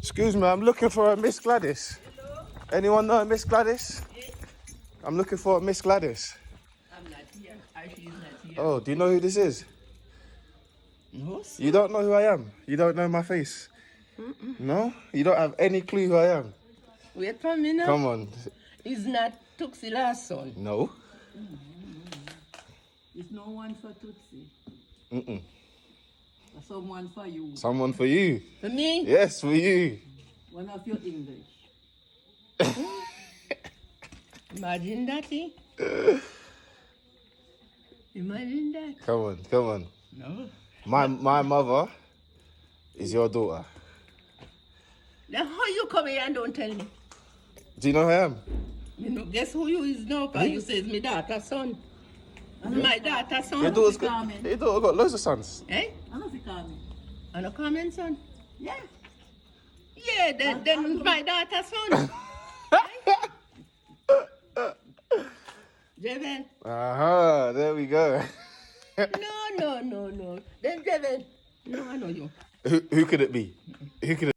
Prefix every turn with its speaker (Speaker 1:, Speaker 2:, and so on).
Speaker 1: Excuse me, I'm looking for a Miss Gladys.
Speaker 2: Hello?
Speaker 1: Anyone know a Miss Gladys?
Speaker 2: Yes.
Speaker 1: I'm looking for a Miss Gladys.
Speaker 2: I'm not here. She's not here.
Speaker 1: Oh, do you know who this is?
Speaker 2: No, sir.
Speaker 1: You don't know who I am? You don't know my face? No? You don't have any clue who I am?
Speaker 2: Wait for me now.
Speaker 1: Come on.
Speaker 2: It's not Tuxila's son.
Speaker 1: No?
Speaker 3: It's no one for Tutsi.
Speaker 1: Mm-mm.
Speaker 3: Someone for you.
Speaker 1: Someone for you.
Speaker 2: For me?
Speaker 1: Yes, for you.
Speaker 3: One of your English.
Speaker 2: Imagine that, eh? Imagine that.
Speaker 1: Come on, come on.
Speaker 2: No.
Speaker 1: My mother is your daughter.
Speaker 2: Now how you come here and don't tell me?
Speaker 1: Do you know who I am?
Speaker 2: You know, guess who you is now? Because you say it's my daughter's son. My daughter's son.
Speaker 1: Your daughter got loads of sons.
Speaker 2: Eh?
Speaker 3: I don't think I'm.
Speaker 2: And a comment son?
Speaker 3: Yeah.
Speaker 2: Yeah, then my daughter's son. Jeven.
Speaker 1: Aha, there we go.
Speaker 2: No. Then Jeven. No, I know you.
Speaker 1: Who could it be? Who could it